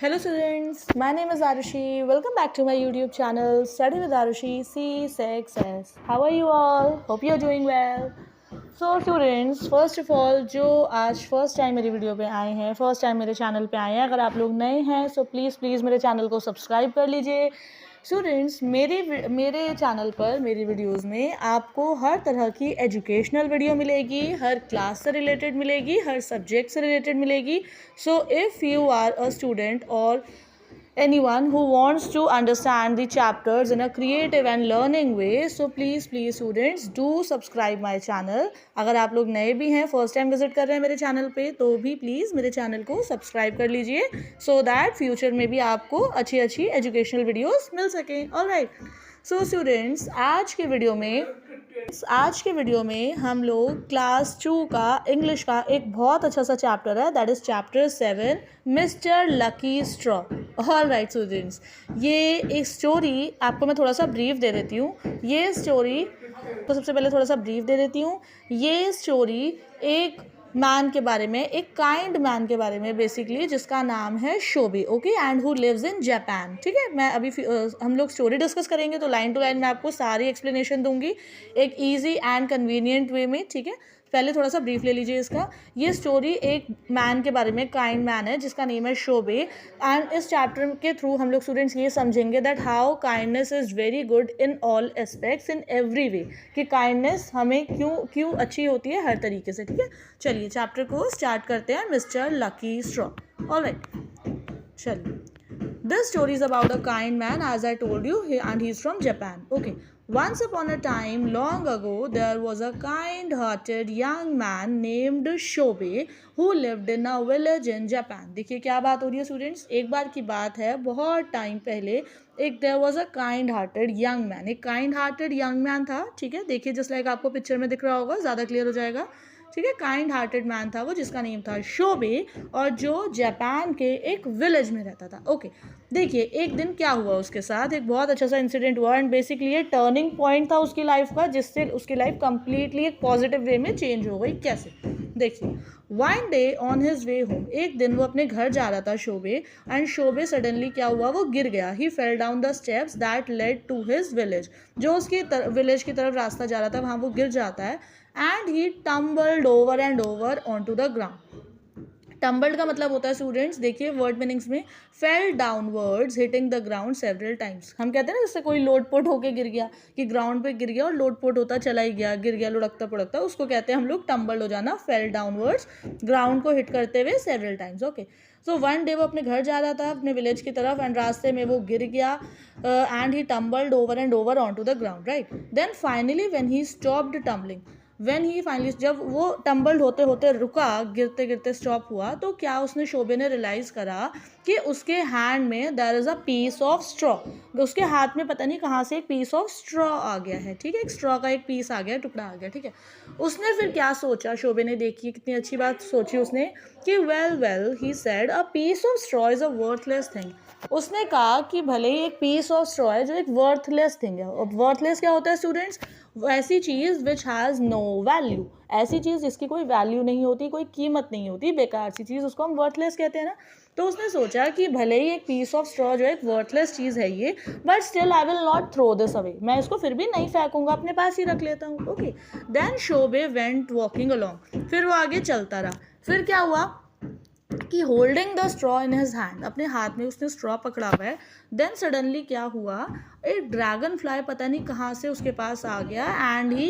Hello students, my name is Arushi. Welcome back to my YouTube channel Study with Arushi C6S. How are you all? Hope you are doing well. So students, first of all जो आज first time मेरी video पे आए हैं, first time मेरे channel पे आए हैं, अगर आप लोग नए हैं सो प्लीज़ मेरे चैनल को सब्सक्राइब कर लीजिए। स्टूडेंट्स मेरे चैनल पर मेरी वीडियोस में आपको हर तरह की एजुकेशनल वीडियो मिलेगी, हर क्लास से रिलेटेड मिलेगी, हर सब्जेक्ट से रिलेटेड मिलेगी। So if you are a student और anyone who wants to understand the chapters in a creative and learning way, so please students do subscribe my channel. अगर आप लोग नए भी हैं, फर्स्ट टाइम विजिट कर रहे हैं मेरे चैनल पे, तो भी प्लीज़ मेरे चैनल को सब्सक्राइब कर लीजिए सो दैट फ्यूचर में भी आपको अच्छी एजुकेशनल वीडियोस मिल सकें। ऑलराइट, सो स्टूडेंट्स आज के वीडियो में हम लोग क्लास 2 का इंग्लिश का एक बहुत अच्छा सा चैप्टर है, that is chapter 7 mister lucky straw. All right students, ये एक स्टोरी आपको मैं थोड़ा सा ब्रीफ दे देती हूँ। ये स्टोरी ये स्टोरी एक मैन के बारे में, एक काइंड मैन के बारे में बेसिकली, जिसका नाम है Shobe, okay, and who lives in Japan. ठीक है, मैं अभी हम लोग स्टोरी डिस्कस करेंगे तो लाइन टू लाइन मैं आपको सारी एक्सप्लेनेशन दूंगी एक ईजी एंड कन्वीनियंट वे में। ठीक है, पहले थोड़ा सा ब्रीफ ले लीजिए इसका। ये स्टोरी एक मैन के बारे में, काइंड मैन है जिसका नेम है शोबे, एंड इस चैप्टर के थ्रू हम लोग स्टूडेंट्स ये समझेंगे that how kindness is very good in all aspects, in every way, कि काइंडनेस हमें क्यों अच्छी होती है हर तरीके से। ठीक है, चलिए चैप्टर को स्टार्ट करते हैं, मिस्टर लकी स्ट्रॉ। ऑलराइट, चलिए। This story is about a kind man, as I told you, and he's from Japan. Okay. Once upon a time, long ago, there was a kind-hearted young man named Shobe who lived in a village in Japan. देखिए क्या बात हो रही है students, एक बार की बात है, बहुत टाइम पहले एक there was a kind-hearted young man, एक kind-hearted young man था। ठीक है, देखिए जस्ट लाइक आपको पिक्चर में दिख रहा होगा, ज़्यादा क्लियर हो जाएगा। ठीक है, काइंड हार्टेड मैन था वो, जिसका नेम था शोबे, और जो जापान के एक विलेज में रहता था। ओके, देखिए एक दिन क्या हुआ उसके साथ, एक बहुत अच्छा सा इंसिडेंट हुआ, एंड बेसिकली ये टर्निंग पॉइंट था उसकी लाइफ का, जिससे उसकी लाइफ कंप्लीटली एक पॉजिटिव वे में चेंज हो गई। कैसे, देखिए। One day on his way home, एक दिन वो अपने घर जा रहा था शोबे, एंड शोबे सडनली क्या हुआ, वो गिर गया। He fell down the steps that led to his village, जो उसके विलेज की तरफ रास्ता जा रहा था वहाँ वो गिर जाता है, and he tumbled over and over on to the ground. Tumbled का मतलब होता है स्टूडेंट्स, देखिए वर्ड मीनिंग्स में, fell downwards hitting the ground several times. हम कहते हैं ना जैसे कोई लोटपोट होके गिर गया, कि ग्राउंड पे गिर गया और लोटपोट होता चला ही गया, गिर गया लुढ़कता पुढ़कता, उसको कहते हैं हम लोग टम्बल्ड हो जाना, फेल डाउनवर्ड्स, ग्राउंड को हिट करते हुए several times. Okay, so one day वो अपने घर जा रहा था, अपने विलेज की तरफ, एंड रास्ते में वो गिर गया, and he tumbled over and over on to the ground. Right, then finally when he stopped tumbling, जब वो टम्बल्ड होते होते रुका, गिरते गिरते स्टॉप हुआ, तो क्या उसने शोबे ने रियलाइज़ करा कि उसके हैंड में there is a piece of straw, उसके हाथ में पता नहीं कहाँ से एक पीस ऑफ स्ट्रॉ आ गया है। ठीक है, एक स्ट्रॉ का एक पीस आ गया, टुकड़ा आ गया। ठीक है, उसने फिर क्या सोचा, शोबे ने, देखी कितनी अच्छी बात सोची उसने, कि well he said a piece of straw is a worthless thing. उसने कहा कि भले ही एक पीस ऑफ स्ट्रॉ है जो एक वर्थलेस थिंग है। अब वर्थलेस क्या होता है स्टूडेंट्स, ऐसी चीज़ विच हैज़ नो वैल्यू, ऐसी चीज़ जिसकी कोई वैल्यू नहीं होती, कोई कीमत नहीं होती, बेकार सी चीज़, उसको हम वर्थलेस कहते हैं ना। तो उसने सोचा कि भले ही एक पीस ऑफ स्ट्रॉ जो एक वर्थलेस चीज़ है ये, but still I will not throw this away, मैं इसको फिर भी नहीं फेंकूंगा, अपने पास ही रख लेता हूँ। Okay, then Shobe went walking along, फिर वो आगे चलता रहा। फिर क्या हुआ कि holding the straw in his hand, अपने हाथ में उसने स्ट्रॉ पकड़ा हुआ है। देन सडनली क्या हुआ, एक ड्रैगन फ्लाई पता नहीं कहाँ से उसके पास आ गया, and he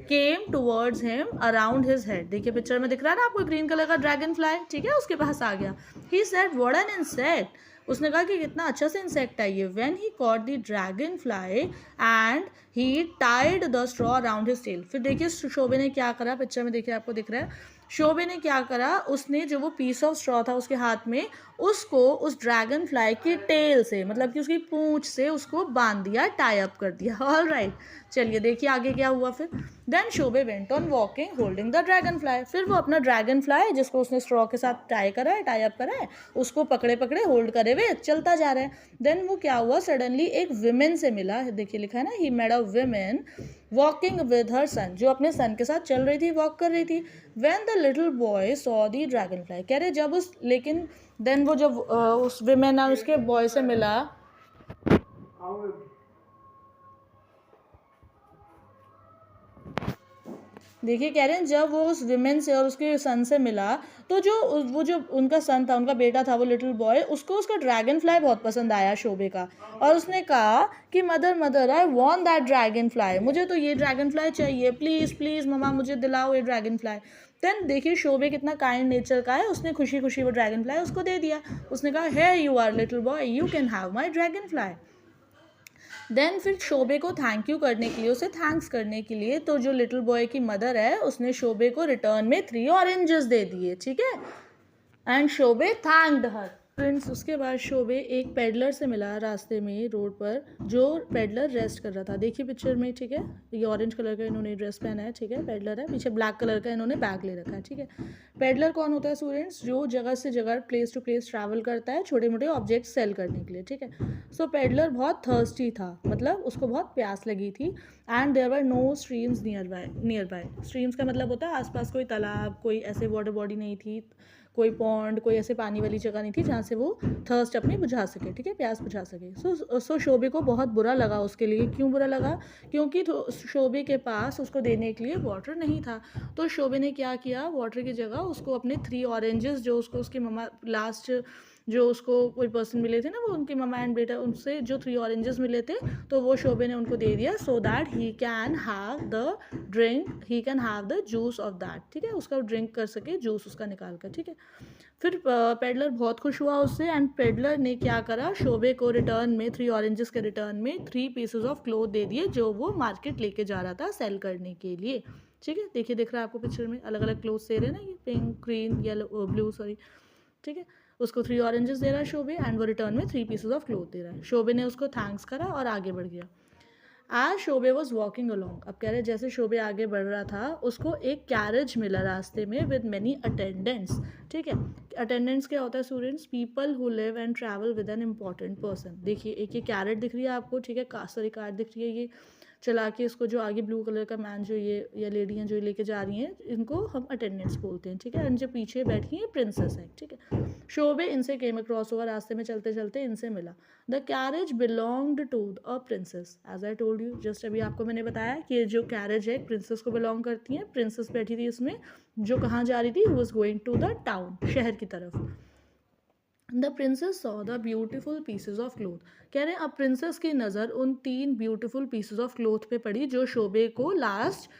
came towards him around his head. देखिए पिक्चर में दिख रहा है ना आपको, ग्रीन कलर का ड्रैगन फ्लाई। ठीक है, उसके पास आ गया। He said what an insect, उसने कहा कि कितना अच्छा सा इंसेक्ट है ये। When he caught the dragon fly and he tied the straw around his tail, फिर देखिए शोबे ने क्या करा, पिक्चर में देखिए आपको दिख रहा है, शोबे ने क्या करा, उसने जो वो पीस ऑफ स्ट्रॉ था उसके हाथ में, उसको उस ड्रैगन फ्लाई की टेल से, मतलब कि उसकी पूंछ से उसको बांध दिया, टाई अप कर दिया। ऑल राइट, चलिए देखिए आगे क्या हुआ फिर। Then Shobe went on walking holding the dragon fly, फिर वो अपना ड्रैगन फ्लाई जिसको उसने स्ट्रॉ के साथ टाई अप करा है उसको पकड़े पकड़े होल्ड करे हुए चलता जा रहा है। देन वो क्या हुआ, सडनली एक विमेन से मिला, देखिए लिखा है ना, he made a women walking with her son, जो अपने सन के साथ चल रही थी, वॉक कर रही थी। When the little boy saw the dragon fly, कह रहे जब उस, लेकिन देन वो जब उस विमेन और उसके बॉय से मिला, देखिए कह रहे हैं जब वो उस विमेन से और उसके सन से मिला तो वो जो उनका सन था, उनका बेटा था, वो लिटिल बॉय, उसको उसका ड्रैगन फ्लाई बहुत पसंद आया शोबे का, और उसने कहा कि mother I want that dragon fly, मुझे तो ये ड्रैगन फ्लाई चाहिए, प्लीज़ प्लीज़ ममा मुझे दिलाओ ये ड्रैगन फ्लाई। देन देखिए शोबे कितना काइंड नेचर का है, उसने खुशी खुशी वो ड्रैगन फ्लाई उसको दे दिया। उसने कहा hey you are little boy, you can have my dragonfly. Then फिर शोबे को थैंक यू करने के लिए, उसे थैंक्स करने के लिए, तो जो लिटिल बॉय की मदर है उसने शोबे को रिटर्न में 3 ऑरेंजेस दे दिए, ठीक है, एंड शोबे थैंक्ड हर। फ्रेंड्स उसके बाद शोबे एक पेडलर से मिला रास्ते में रोड पर, जो पेडलर रेस्ट कर रहा था, देखिए पिक्चर में, ठीक है, ये ऑरेंज कलर का इन्होंने ड्रेस पहना है, ठीक है, पेडलर है, पीछे ब्लैक कलर का इन्होंने बैग ले रखा है, ठीक है। पेडलर कौन होता है स्टूडेंट्स, जो जगह से जगह प्लेस टू प्लेस ट्रैवल करता है छोटे मोटे ऑब्जेक्ट सेल करने के लिए, ठीक है। सो पेडलर बहुत थर्स्टी था, मतलब उसको बहुत प्यास लगी थी, and there were no streams nearby. Streams का मतलब होता है आसपास कोई तालाब, कोई ऐसे वाटर बॉडी नहीं थी, कोई पॉन्ड, कोई ऐसे पानी वाली जगह नहीं थी जहाँ से वो थर्स्ट अपनी बुझा सके, ठीक है, प्यास बुझा सके। सो शोबे को बहुत बुरा लगा उसके लिए। क्यों बुरा लगा, क्योंकि शोबे के पास उसको देने के लिए वाटर नहीं था। तो शोबे ने क्या किया, वाटर की जगह उसको अपने 3 ऑरेंजेस जो उसको उसकी मम्मा लास्ट जो उसको कोई पर्सन मिले थे ना, वो उनकी मम्मा एंड बेटा, उनसे जो 3 ऑरेंजेस मिले थे, तो वो शोबे ने उनको दे दिया, so that he can have the drink, he can have the juice of that, ठीक है, उसका ड्रिंक कर सके जूस उसका निकाल कर, ठीक है। फिर पेडलर बहुत खुश हुआ उससे, एंड पेडलर ने क्या करा, शोबे को रिटर्न में 3 ऑरेंजेस के रिटर्न में 3 पीसेस ऑफ क्लोथ दे दिए, जो वो मार्केट लेके जा रहा था सेल करने के लिए, ठीक है। देखिए दिख रहा है आपको पिक्चर में, अलग अलग क्लोथ्स दे रहे हैं ना, ये pink, green, yellow, blue, sorry, ठीक है। उसको 3 ऑरेंजेस दे रहा है शोबे, एंड वो रिटर्न में 3 पीसेस ऑफ क्लोथ दे रहा है। शोबे ने उसको थैंक्स करा और आगे बढ़ गया। आज शोबे वॉज वॉकिंग अलॉन्ग, अब कह रहे जैसे शोबे आगे बढ़ रहा था उसको एक कैरेज मिला रास्ते में विद मैनी अटेंडेंट्स, ठीक है। अटेंडेंट्स क्या होता है students, people who live and travel with an important person. देखिए एक ये कैरेट दिख रही है आपको, ठीक है, सॉरी कार दिख रही है, ये चला के इसको जो आगे ब्लू कलर का मैन जो ये या लेडी हैं जो लेके जा रही हैं, इनको हम अटेंडेंट्स बोलते हैं, ठीक है, एंड जो पीछे बैठी हैं प्रिंसेस है, ठीक है। शोबे इनसे केम अक्रॉस हुआ, रास्ते में चलते चलते इनसे मिला। The carriage belonged to a princess, as I told you, just अभी आपको मैंने बताया कि ये जो कैरेज है प्रिंसेस को बिलोंग करती है। प्रिंसेस बैठी थी इसमें, जो कहाँ जा रही थी, was going to the town, शहर की तरफ। The princess saw the beautiful pieces of cloth, कह रहे हैं अब प्रिंसेस की नज़र उन 3 ब्यूटिफुल पीसेज ऑफ क्लोथ पे पड़ी जो शोबे को लास्ट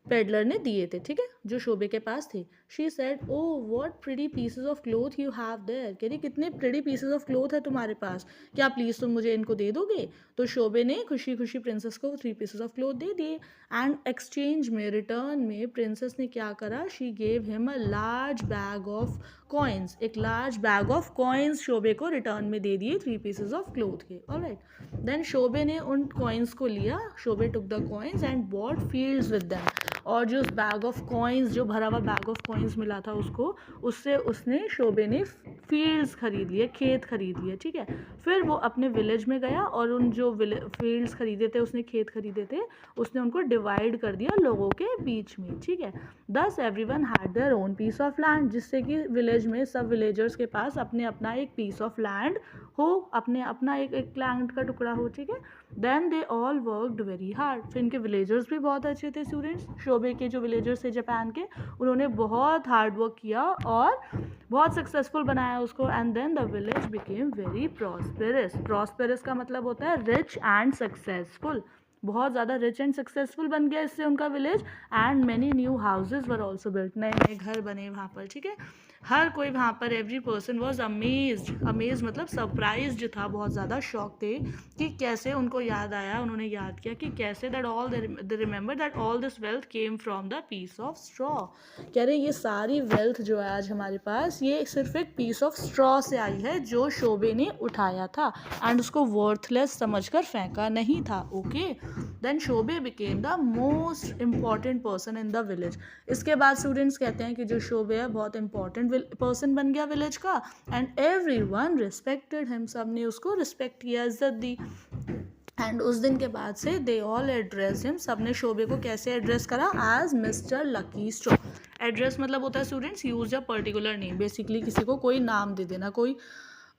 पेडलर ने दिए थे, ठीक है, जो शोबे के पास थे। She said oh what pretty pieces of cloth you have their, कह रही कितने प्रिटी पीसेज ऑफ क्लोथ है तुम्हारे पास, क्या प्लीज़ तुम मुझे इनको दे दोगे। तो शोबे ने खुशी खुशी प्रिंसेस को 3 पीसेज ऑफ क्लोथ दे दिए, एंड एक्सचेंज में, रिटर्न में, प्रिंसेस ने क्या करा, she gave him a large bag of coins, एक large bag of coins Shobe को रिटर्न में दे दिए 3 पीसेज ऑफ क्लोथ के। ऑलराइट, देन शोबे ने उन कॉइन्स को लिया, Shobe took the coins and bought fields with them, और जो उस बैग ऑफ कॉइन्स, जो भरा हुआ बैग ऑफ कॉइन्स मिला था उसको, उससे उसने शोबे ने फील्ड्स खरीद लिए, खेत खरीद लिए, ठीक है। फिर वो अपने विलेज में गया और उन जो फील्ड्स खरीदे थे, उसने खेत खरीदे थे, उसने उनको डिवाइड कर दिया लोगों के बीच में, ठीक है। Thus everyone had their own piece of land, जिससे कि विलेज में सब विलेजर्स के पास अपने अपना एक पीस ऑफ लैंड हो, अपने अपना एक लैंड का टुकड़ा हो, ठीक है। Then they all worked very hard, फिर इनके विलेजर्स भी बहुत अच्छे थे स्टूडेंट्स, शोबे के जो विलेजर्स थे जापान के, उन्होंने बहुत हार्ड वर्क किया और बहुत सक्सेसफुल बनाया उसको, and then the village became very prosperous. Prosperous का मतलब होता है रिच एंड सक्सेसफुल, बहुत ज़्यादा रिच एंड सक्सेसफुल बन गया इससे उनका village, and many new houses were also built, नए नए घर बने वहाँ पर, ठीक है। हर कोई वहाँ पर एवरी पर्सन वॉज अमेज मतलब सरप्राइज्ड था, बहुत ज़्यादा शॉक थे कि कैसे उनको याद आया, उन्होंने याद किया कि कैसे that all they remember that all this wealth came from the piece of straw. कह रहे ये सारी वेल्थ जो है आज हमारे पास, ये सिर्फ एक पीस ऑफ स्ट्रॉ से आई है जो शोबे ने उठाया था एंड उसको वर्थलेस समझकर फेंका नहीं था। Okay, then Shobe became the most important person in the village. इसके बाद स्टूडेंट्स कहते हैं कि जो शोबे है बहुत इंपॉर्टेंट पर्सन बन गया विलेज का एंड एवरीवन रिस्पेक्टेड हिम, सब ने उसको रिस्पेक्ट किया, इज्जत दी। एंड उस दिन के बाद से दे ऑल एड्रेस हिम, सब ने शोबे को कैसे एड्रेस करा, as mister lucky straw. Address मतलब होता है students use a particular name, basically किसी को कोई नाम दे देना, कोई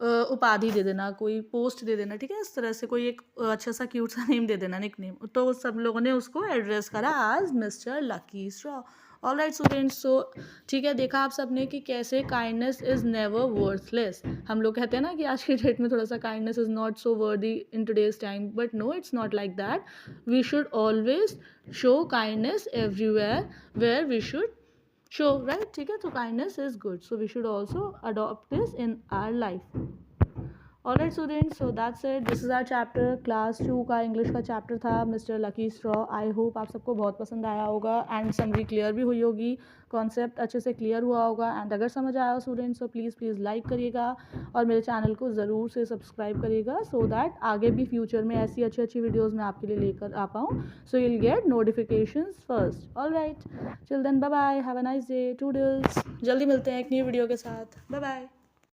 उपाधि दे देना, कोई पोस्ट दे देना, ठीक है, इस तरह से कोई एक अच्छा सा क्यूट सा नेम दे देना, निक नेम। तो सब लोगों ने उसको एड्रेस करा as mister lucky straw. All right students, so ठीक है, देखा आप सबने कि कैसे काइंडनेस इज़ नेवर वर्थलेस। हम लोग कहते हैं ना कि आज की डेट में थोड़ा सा kindness is not so worthy in today's time, but no, it's not like that. We should always show kindness everywhere where we should show, right? ठीक है, तो kindness is good, so we should also adopt this in our life. Alright students, so that's it, this is our chapter, class 2 का English का chapter था mister lucky straw. I hope आप सबको बहुत पसंद आया होगा एंड समरी क्लियर भी हुई होगी, कॉन्सेप्ट अच्छे से क्लियर हुआ होगा। एंड अगर समझ आया हो स्टूडेंट्स तो प्लीज़ लाइक करिएगा और मेरे चैनल को ज़रूर से सब्सक्राइब करिएगा, सो दैट आगे भी फ्यूचर में ऐसी अच्छी वीडियोज़ मैं आपके लिए लेकर आ पाऊँ, सो you'll get notifications first. Alright, till then, bye bye, have a nice day, toodles, जल्दी मिलते हैं एक नई वीडियो के साथ, बाय बाय।